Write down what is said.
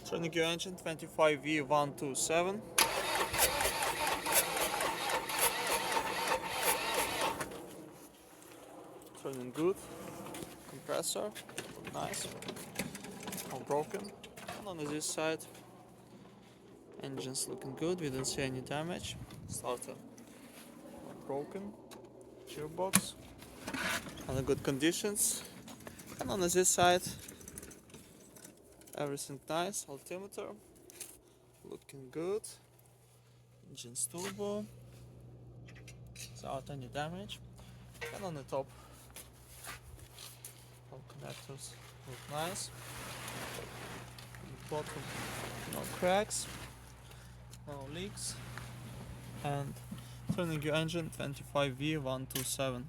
Turning your engine 25V127. Turning good. Compressor, nice. All broken. And on this side, engine's looking good. We don't see any damage. Starter not broken. Gearbox under good conditions. And on this side, everything nice. Altimeter looking good. Engine's turbo without any damage. And on the top, all connectors look nice. On the bottom, no cracks, no leaks. And turning your engine 25V127.